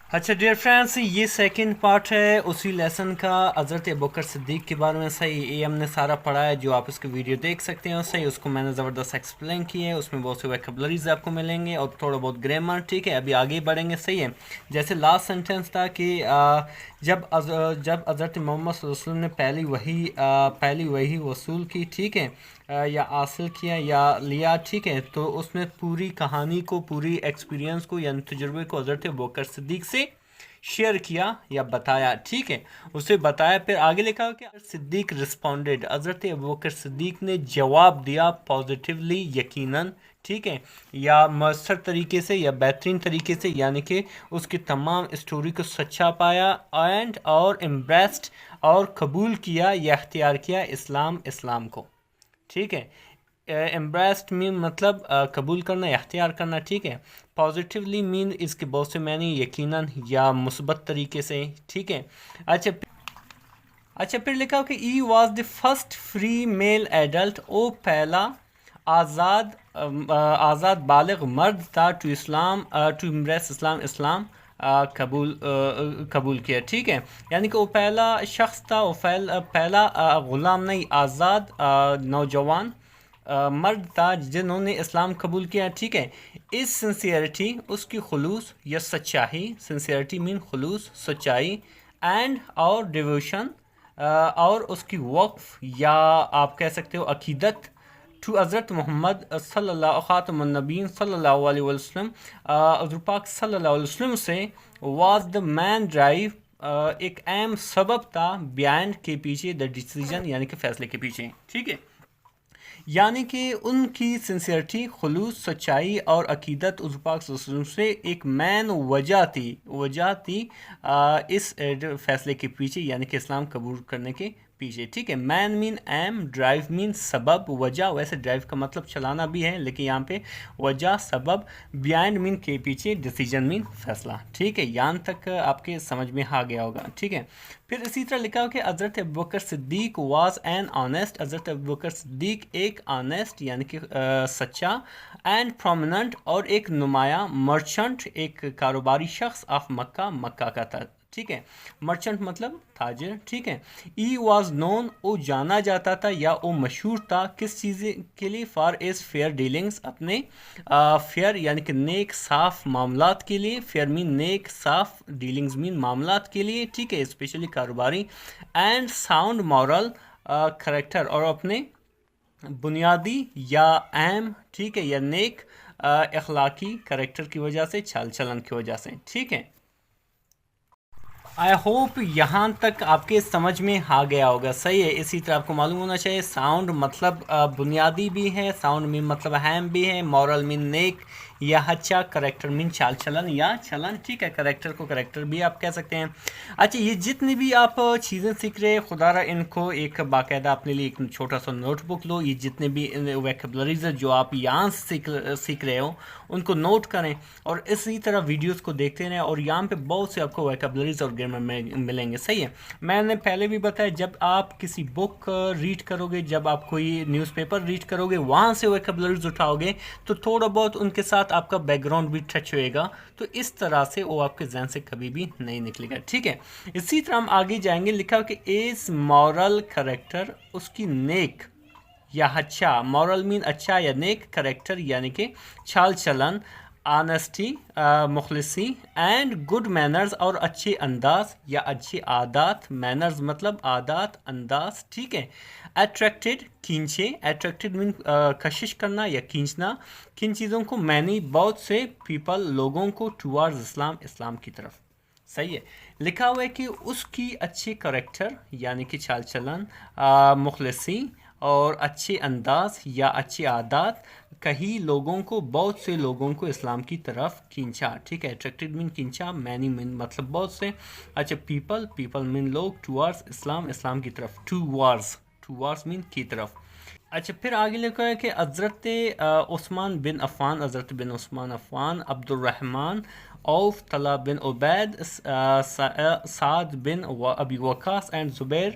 اچھا dear friends, یہ second part ہے اسی لیسن کا حضرت ابوبکر صدیق کے بارے میں۔ صحیح یہ ہم نے سارا پڑھا ہے، جو آپ اس کی ویڈیو دیکھ سکتے ہیں صحیح، اس کو میں نے زبردست ایکسپلین کی ہے، اس میں بہت سے ویکیبلریز آپ کو ملیں گے اور تھوڑا بہت گرامر، ٹھیک ہے۔ ابھی آگے بڑھیں گے، صحیح ہے۔ جیسے لاسٹ سینٹینس تھا کہ جب حضرت محمد صلی اللہ علیہ وسلم نے پہلی وحی وصول کی، ٹھیک ہے، یا حاصل کیا یا لیا، ٹھیک ہے، تو اس نے پوری کہانی کو، پوری ایکسپیرینس کو یعنی تجربے کو حضرت ابوبکر صدیق سے شیئر کیا یا بتایا، ٹھیک ہے، اسے بتایا۔ پھر آگے لکھا کہ صدیق رسپونڈڈ، حضرت ابوبکر صدیق نے جواب دیا پازیٹیولی، یقیناً، ٹھیک ہے، یا مؤثر طریقے سے یا بہترین طریقے سے، یعنی کہ اس کی تمام اسٹوری کو سچا پایا اور امبریسڈ اور قبول کیا یا اختیار کیا اسلام کو، ٹھیک ہے۔ امبریسڈ مین مطلب قبول کرنا، اختیار کرنا، ٹھیک ہے۔ پازیٹیولی مین اس کے بہت سے معنی، یقیناً یا مثبت طریقے سے، ٹھیک ہے۔ اچھا پھر لکھا کہ he was the first free male adult, او پہلا آزاد بالغ مرد تھا ٹو امبریس اسلام قبول کیا، ٹھیک ہے۔ یعنی کہ وہ پہلا شخص تھا، وہ پہلا غلام نہیں، آزاد نوجوان مرد تھا جنہوں نے اسلام قبول کیا، ٹھیک ہے۔ اس سنسیئرٹی، اس کی خلوص یا سچائی، سنسیئرٹی مین خلوص، سچائی، اینڈ اور ڈیووشن، اور اس کی وقف یا آپ کہہ سکتے ہو عقیدت، ٹو حضرت محمد صلی اللہ خاتم النبین صلی اللہ علیہ وسلم، حضور پاک صلی اللہ علیہ وسلم سے، واز دا مین ڈرائیو، ایک اہم سبب تھا، بیانڈ کے پیچھے، دا ڈیسیجن یعنی کہ فیصلے کے پیچھے، ٹھیک ہے۔ یعنی کہ ان کی سنسیئرٹی، خلوص، سچائی اور عقیدت حضور پاک صلی اللہ علیہ وسلم سے ایک مین وجہ تھی اس فیصلے کے پیچھے، یعنی کہ اسلام قبول کرنے کے پیچھے، ٹھیک ہے۔ مین مین ایم، ڈرائیو مین سبب، وجہ، ویسے ڈرائیو کا مطلب چلانا بھی ہے لیکن یہاں پہ وجہ، سبب، بیہائنڈ مین کے پیچھے، ڈیسیجن مین فیصلہ، ٹھیک ہے۔ یہاں تک آپ کے سمجھ میں آ گیا ہوگا، ٹھیک ہے۔ پھر اسی طرح لکھا ہو کہ حضرت Abu Bakr Siddique was an honest, حضرت ابوبکر صدیق ایک آنیسٹ یعنی کہ سچا، اینڈ پرومیننٹ اور ایک نمایاں، مرچنٹ ایک کاروباری شخص، آف مکہ کا تھا، ٹھیک ہے۔ مرچنٹ مطلب تاجر، ٹھیک ہے۔ ای واز نون، او جانا جاتا تھا یا او مشہور تھا، کس چیز کے لیے؟ فار از فیئر ڈیلنگس، اپنے فیئر یعنی کہ نیک صاف معاملات کے لیے، فیئر مین نیک صاف، ڈیلنگز مین معاملات کے لیے، ٹھیک ہے، اسپیشلی کاروباری، اینڈ ساؤنڈ مورل کریکٹر، اور اپنے بنیادی یا اہم، ٹھیک ہے، یا نیک اخلاقی کریکٹر کی وجہ سے، چال چلن کی وجہ سے، ٹھیک ہے۔ آئی ہوپ یہاں تک آپ کے سمجھ میں آ گیا ہوگا، صحیح ہے۔ اسی طرح آپ کو معلوم ہونا چاہیے ساؤنڈ مطلب بنیادی بھی ہے، ساؤنڈ مین مطلب اہم بھی ہے، مورل مین نیک یا اچھا، کریکٹر مین چال چلن یا چلن، ٹھیک ہے۔ کریکٹر کو کریکٹر بھی آپ کہہ سکتے ہیں۔ اچھا یہ جتنی بھی آپ چیزیں سیکھ رہے ہیں، خدا را ان کو ایک باقاعدہ اپنے لیے ایک چھوٹا سا نوٹ بک لو، یہ جتنے بھی ویکیبلریز جو آپ یہاں سے سیکھ رہے ہو ان کو نوٹ کریں، اور اسی طرح ویڈیوز کو دیکھتے رہیں، اور یہاں پہ بہت سے آپ کو ویکیبلریز اور گرامر ملیں گے، صحیح ہے۔ میں نے پہلے بھی بتایا جب آپ کسی بک ریڈ کرو گے، جب آپ کوئی نیوز پیپر ریڈ کرو گے، وہاں سے ویکیبلریز اٹھاؤ گے تو تھوڑا بہت ان کے ساتھ آپ کا بیک گراؤنڈ بھی ٹچ ہوئے گا، تو اس طرح سے وہ آپ کے ذہن سے کبھی بھی نہیں نکلے گا، ٹھیک ہے۔ اسی طرح ہم آگے جائیں گے، لکھا کہ از مورل کریکٹر، اس کی نیک یا اچھا، مورل مین اچھا یا نیک، کریکٹر یعنی کہ چال چلن، آنیسٹی مخلصی، اینڈ گڈ مینرز اور اچھے انداز یا اچھے عادات، مینرز مطلب عادات، انداز، ٹھیک ہے۔ اٹریکٹڈ کھینچے، اٹریکٹڈ مین کشش کرنا یا کھینچنا، کن چیزوں کو؟ مینی بہت سے، پیپل لوگوں کو، ٹوارڈز اسلام کی طرف، صحیح ہے۔ لکھا ہوا ہے کہ اس کی اچھے کریکٹر یعنی کہ چال چلن، مخلصی اور اچھے انداز یا اچھے عادات، کئی لوگوں کو، بہت سے لوگوں کو اسلام کی طرف کھینچا، ٹھیک ہے۔ اٹریکٹڈ مین کھینچا، مینی مین مطلب بہت سے، اچھا پیپل مین لوگ، ٹوارڈز اسلام کی طرف، ٹوارڈز مین کی طرف۔ اچھا پھر آگے لکھا ہے کہ حضرت عثمان بن عفان، عبد الرحمن، عوف، طلحہ بن عبید، سعد بن ابی وقاص اینڈ زبیر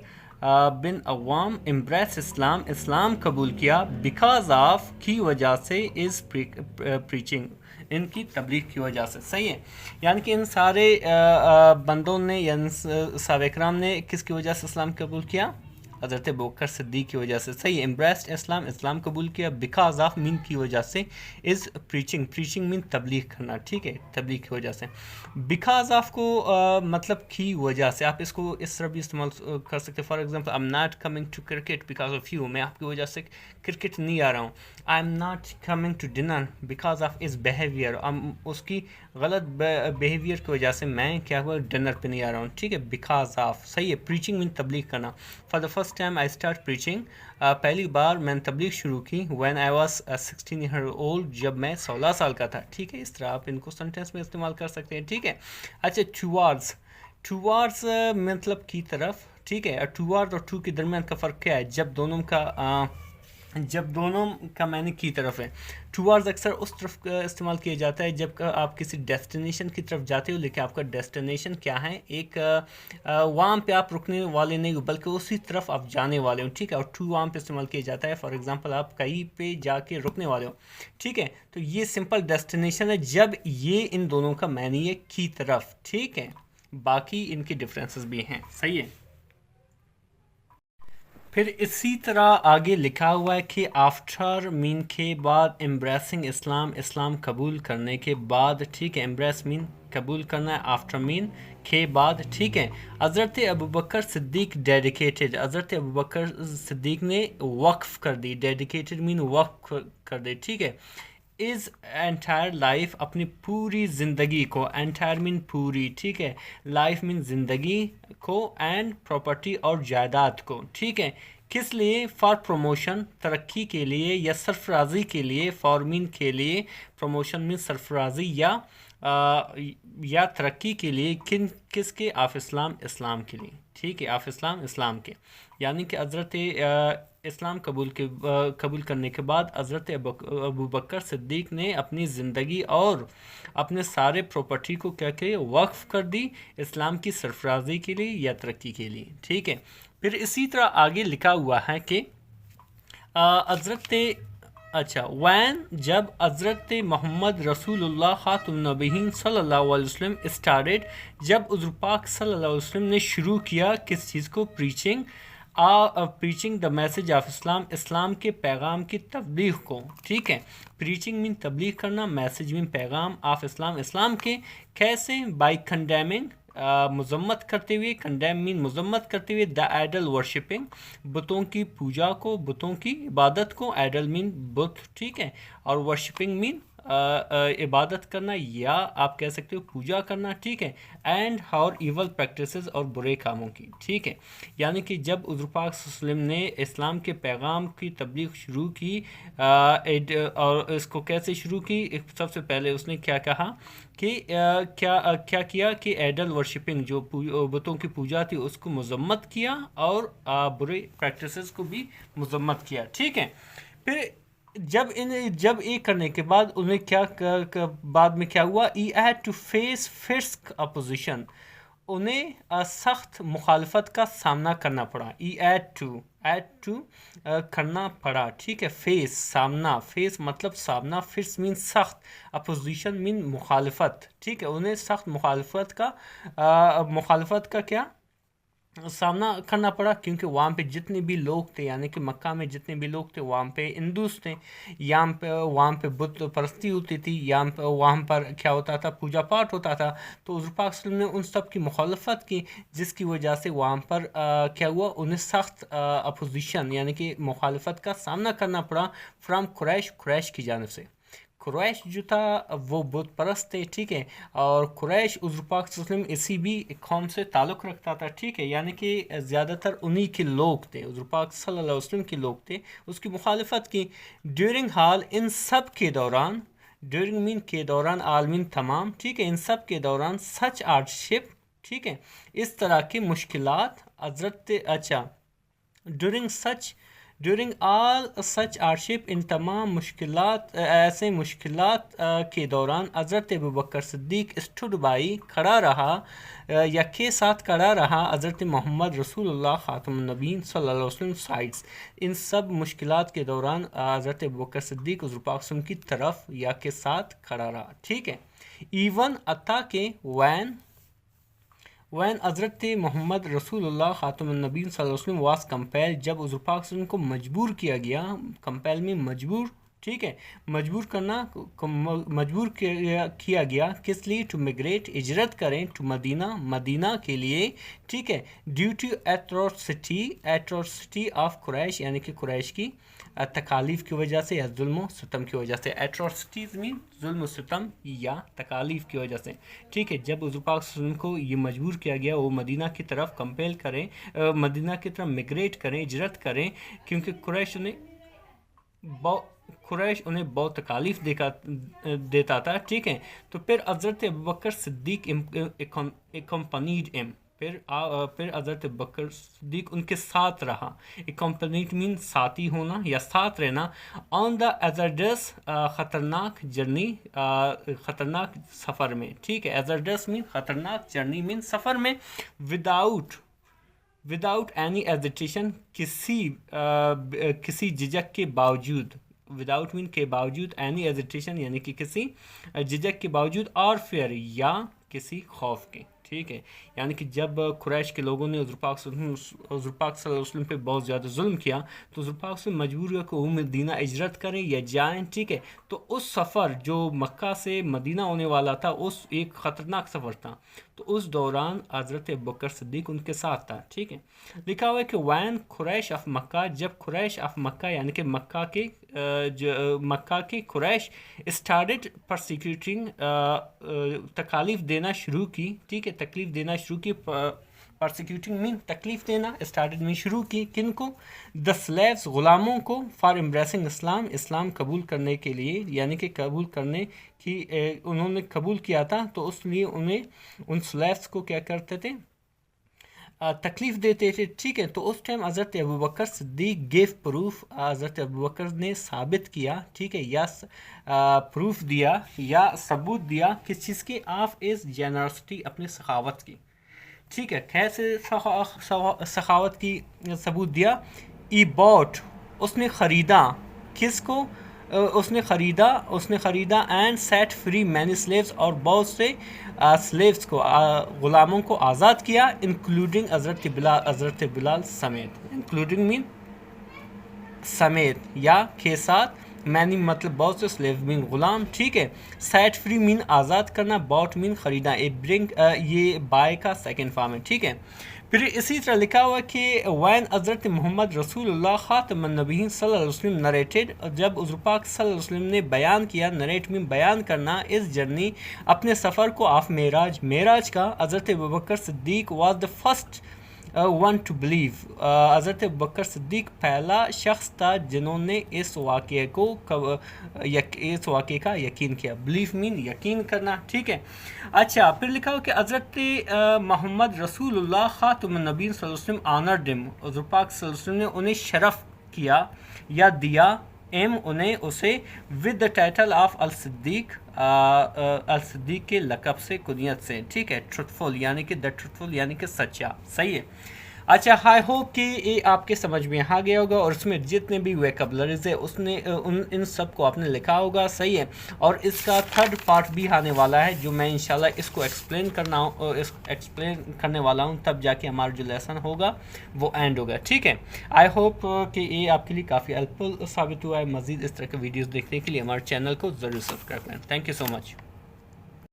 بن عوام امبریس اسلام قبول کیا، بیکاز آف کی وجہ سے، از پریچنگ ان کی تبلیغ کی وجہ سے. صحیح ہے, یعنی کہ ان سارے بندوں نے یعنی صحابہ کرام نے کس کی وجہ سے اسلام قبول کیا؟ حضرت ابوبکر صدیق کی وجہ سے. صحیح ہے, امبریسڈ اسلام قبول کیا بیکاز آف مین کی وجہ سے, از پریچنگ مین تبلیغ کرنا, ٹھیک ہے, تبلیغ کی وجہ سے. بیکاز آف کو مطلب کی وجہ سے آپ اس کو اس طرح بھی استعمال کر سکتے. For example I am not coming to cricket because of you, میں آپ کی وجہ سے کرکٹ نہیں آ رہا ہوں. I am not coming to dinner because of his behaviour, اس کی غلط بیہیویئر کی وجہ سے میں کیا ہوا ڈنر پہ نہیں آ رہا ہوں, ٹھیک ہے, بیکاز آف. صحیح ہے, پریچنگ مین تبلیغ کرنا. For the first time I start preaching, پہلی بار میں نے تبلیغ شروع کی when I was 16 year old, جب میں 16 سال کا تھا, ٹھیک ہے. اس طرح آپ ان کو سینٹینس میں استعمال کر سکتے ہیں, ٹھیک ہے. اچھا, ٹوارڈز مطلب کی طرف, ٹھیک ہے. ٹوارڈ اور ٹو کے درمیان کا فرق کیا ہے؟ جب دونوں کا معنی کی طرف ہے. ٹوارڈز اکثر اس طرف استعمال کیا جاتا ہے جب آپ کسی ڈیسٹینیشن کی طرف جاتے ہو, لیکن آپ کا ڈیسٹینیشن کیا ہے, ایک وہاں پہ آپ رکنے والے نہیں ہو بلکہ اسی طرف آپ جانے والے ہو, ٹھیک ہے. اور ٹو وہاں پہ استعمال کیا جاتا ہے فار ایگزامپل آپ کہیں پہ جا کے رکنے والے ہو, ٹھیک ہے. تو یہ سمپل ڈیسٹینیشن ہے جب یہ ان دونوں کا معنی ہے کی طرف, ٹھیک ہے. باقی ان کی ڈفرینسز بھی ہیں. صحیح ہے. پھر اسی طرح آگے لکھا ہوا ہے کہ آفٹر مین کے بعد امبریسنگ اسلام قبول کرنے کے بعد, ٹھیک ہے, امبریس مین قبول کرنا ہے, آفٹر مین کے بعد, ٹھیک ہے. حضرت ابوبکر صدیق ڈیڈیکیٹڈ, حضرت ابوبکر صدیق نے وقف کر دی, ڈیڈیکیٹڈ مین وقف کر دے, ٹھیک ہے. از انٹائر لائف, اپنی پوری زندگی کو, انٹائر مین پوری, ٹھیک ہے, لائف مین زندگی کو, اینڈ پراپرٹی اور جائیداد کو, ٹھیک ہے. کس لیے؟ فار پروموشن, ترقی کے لیے یا سرفرازی کے لیے. فار مین کے لیے, پروموشن مین سرفرازی یا ترقی کے لیے. کس کے؟ آف اسلام کے لیے, ٹھیک ہے, آف اسلام کے. یعنی کہ حضرت اسلام قبول کرنے کے بعد حضرت ابوبکر صدیق نے اپنی زندگی اور اپنے سارے پراپرٹی کو کیا کہ وقف کر دی اسلام کی سرفرازی کے لیے یا ترقی کے لیے, ٹھیک ہے. پھر اسی طرح آگے لکھا ہوا ہے کہ جب حضرت محمد رسول اللہ خاتم النبیین صلی اللہ علیہ وسلم اسٹارٹڈ, جب حضور پاک صلی اللہ علیہ وسلم نے شروع کیا کس چیز کو؟ پریچنگ دا میسج آف اسلام کے پیغام کی تبلیغ کو, ٹھیک ہے. پریچنگ مین تبلیغ کرنا, میسج مین پیغام, آف اسلام کے. کیسے؟ بائی کنڈیمنگ, مذمت کرتے ہوئے, کنڈیم مین مذمت کرتے ہوئے, دا آئیڈل ورشپنگ, بتوں کی پوجا کو, بتوں کی عبادت کو. آئیڈل مین بت, ٹھیک ہے, اور ورشپنگ مین عبادت کرنا یا آپ کہہ سکتے ہو پوجا کرنا, ٹھیک ہے. اینڈ ہاؤ ایول پریکٹسز, اور برے کاموں کی, ٹھیک ہے. یعنی کہ جب حضور پاک صلی اللہ علیہ وسلم نے اسلام کے پیغام کی تبلیغ شروع کی, اور اس کو کیسے شروع کی؟ سب سے پہلے اس نے کیا کہا کہ کیا کیا کہ ایڈل ورشپنگ, جو بتوں کی پوجا تھی اس کو مذمت کیا, اور برے پریکٹسز کو بھی مذمت کیا, ٹھیک ہے. پھر جب یہ کرنے کے بعد انہیں بعد میں کیا ہوا؟ ای ہیڈ ٹو فیس فرسک اپوزیشن, انہیں سخت مخالفت کا سامنا کرنا پڑا. ای ایڈ ٹو کرنا پڑا, ٹھیک ہے. فیس سامنا, فیس مطلب سامنا, فرس مین سخت, اپوزیشن مین مخالفت, ٹھیک ہے. انہیں سخت مخالفت کا کیا سامنا کرنا پڑا, کیونکہ وہاں پہ جتنے بھی لوگ تھے, یعنی کہ مکہ میں جتنے بھی لوگ تھے وہاں پہ ہندوز تھے, وہاں پہ بت پرستی ہوتی تھی, وہاں پر کیا ہوتا تھا؟ پوجا پاٹ ہوتا تھا. تو حضور پاک صلی اللہ علیہ وسلم نے ان سب کی مخالفت کی, جس کی وجہ سے وہاں پر کیا ہوا؟ انہیں سخت اپوزیشن یعنی کہ مخالفت کا سامنا کرنا پڑا فرام قریش کی جانب سے. قریش جو تھا وہ بت پرست تھے, ٹھیک ہے. اور قریش حضور پاک صلی اللہ علیہ وسلم اسی بھی قوم سے تعلق رکھتا تھا, ٹھیک ہے. یعنی کہ زیادہ تر انہی کے لوگ تھے, حضور پاک صلی اللہ علیہ وسلم کے لوگ تھے, اس کی مخالفت کی. ڈیورنگ حال, ان سب کے دوران, ڈیورنگ مین کے دوران, عالمین تمام, ٹھیک ہے, ان سب کے دوران, سچ ہارڈشپ, ٹھیک ہے, اس طرح کی مشکلات. ڈیورنگ ڈیورنگ آل سچ ہارڈشپ، ان تمام مشکلات، ایسے مشکلات کے دوران حضرت ابوبکر صدیق اسٹوڈ بائی، کھڑا رہا یا کے ساتھ کھڑا رہا حضرت محمد رسول اللہ خاتم النبیین صلی اللہ علیہ وسلم سائڈس. ان سب مشکلات کے دوران حضرت ابوبکر صدیق حضور پاک صلی اللہ علیہ وسلم کی طرف یا کے ساتھ کھڑا رہا. ٹھیک ہے. ایون عطا کے وین حضرت محمد رسول اللہ خاتم النبی صلی اللہ علیہ وسلم واس کمپیل، جب حضور پاک صلی اللہ علیہ وسلم کو مجبور کیا گیا، کمپیل میں مجبور، ٹھیک ہے، مجبور کرنا، مجبور کیا گیا کس لیے؟ ٹو میگریٹ، ہجرت کریں، ٹو مدینہ کے لیے، ٹھیک ہے، ڈیو ٹو ایٹروسٹی آف قریش، یعنی کہ قریش کی تکالیف کی وجہ سے یا ظلم و ستم کی وجہ سے. ایٹروسٹیز مین ظلم و ستم یا تکالیف کی وجہ سے. ٹھیک ہے. جب حضور پاک صلی اللہ علیہ وسلم کو یہ مجبور کیا گیا وہ مدینہ کی طرف کمپیل کریں، مدینہ کی طرف میگریٹ کریں، ہجرت کریں، کیونکہ قریش انہیں بہت تکالیف دیتا تھا. ٹھیک ہے. تو پھر حضرت ابوبکر صدیق اکمپنیڈ ایم، پھر حضرت ابوبکر صدیق ان کے ساتھ رہا. اکمپنیڈ مین ساتھی ہونا یا ساتھ رہنا. آن دا ہیزرڈس، خطرناک جرنی، خطرناک سفر میں. ٹھیک ہے. ہیزرڈس مین خطرناک، جرنی مین سفر میں. وداؤٹ اینی ایزیٹیشن، کسی جھجک کے باوجود. وداؤٹ مین کے باوجود، اینی ایزیٹیشن یعنی کہ کسی جھجک کے باوجود، اور فیئر یا کسی خوف کے. ٹھیک ہے. یعنی کہ جب قریش کے لوگوں نے حضور پاک صلی اللہ علیہ وسلم پہ بہت زیادہ ظلم کیا تو حضور پاک سے مجبور ہوا کہ وہ مدینہ ہجرت کریں یا جائیں. ٹھیک ہے. تو اس سفر جو مکہ سے مدینہ ہونے والا تھا، اس ایک خطرناک سفر تھا، تو اس دوران حضرت ابوبکر صدیق ان کے ساتھ تھا. ٹھیک ہے. لکھا ہوا ہے کہ وین قریش آف مکہ، جب قریش آف مکہ یعنی کہ مکہ کے قریش اسٹارٹڈ پرسیکیوٹنگ، تکالیف دینا شروع کی. ٹھیک ہے. تکلیف دینا شروع کی. پرسیکیوٹنگ مین تکلیف دینا، اسٹارٹڈ میں شروع کی. کن کو؟ دا سلیوز، غلاموں کو. فار امبریسنگ اسلام، اسلام قبول کرنے کے لیے، یعنی کہ قبول کرنے کی انہوں نے قبول کیا تھا تو اس لیے انہیں ان سلیوز کو کیا کرتے تھے؟ تکلیف دیتے تھے. ٹھیک ہے. تو اس ٹائم حضرت ابوبکر صدیق گیو پروف، حضرت ابوبکر نے ثابت کیا. ٹھیک ہے. یا پروف دیا یا ثبوت دیا کس چیز کی؟ آف از جنرسٹی، اپنی سخاوت کی. ٹھیک ہے. کیسے سخاوت کی ثبوت دیا؟ ای باٹ، اس نے خریدا. کس کو؟ اس نے خریدا and set free many slaves, اور بہت سے سلیوز کو، غلاموں کو آزاد کیا. انکلوڈنگ حضرت بلال سمیت. انکلوڈنگ مین سمیت یا کے ساتھ. مینی مطلب بہت سے، سلیو مین غلام. ٹھیک ہے. سیٹ فری مین آزاد کرنا، باٹ مین خریدا. یہ بائی کا سیکنڈ فارم ہے. ٹھیک ہے. پھر اسی طرح لکھا ہوا کہ وین حضرت محمد رسول اللہ خاتم النبیین صلی اللہ علیہ وسلم نریٹڈ، جب حضور پاک صلی اللہ علیہ وسلم نے بیان کیا، نریٹ میں بیان کرنا، اس جرنی اپنے سفر کو، آف معراج کا. حضرت Abu Bakr Siddique was the first one to believe. حضرت ابوبکر صدیق پہلا شخص تھا جنہوں نے اس واقعے کا یقین کیا. بلیف مین یقین کرنا. ٹھیک ہے. اچھا. پھر لکھا ہو کہ حضرت محمد رسول اللہ خاتم النبی صلی اللہ علیہ وسلم آنرڈ ہم، حضور پاک صلی اللہ علیہ وسلم نے انہیں شرف کیا یا دیا، انہیں اسے ود دا ٹائٹل آف الصدیق، الصدیق کے لقب سے، کنیت سے. ٹھیک ہے. ٹروتفل یعنی کہ دا ٹروتفل یعنی کہ سچا. صحیح ہے. اچھا. آئی ہوپ کہ یہ آپ کے سمجھ میں آ گیا ہوگا، اور اس میں جتنے بھی ویکیبلریز ہے اس نے ان سب کو آپ نے لکھا ہوگا. صحیح ہے. اور اس کا تھرڈ پارٹ بھی آنے والا ہے جو میں انشاءاللہ اس کو ایکسپلین کرنے والا ہوں، تب جا کے ہمارا جو لیسن ہوگا وہ اینڈ ہوگا. ٹھیک ہے. آئی ہوپ کہ یہ آپ کے لیے کافی ہیلپ فل ثابت ہوا ہے. مزید اس طرح کے ویڈیوز دیکھنے کے لیے ہمارے چینل کو ضرور سبسکرائب کریں. Thank you so much.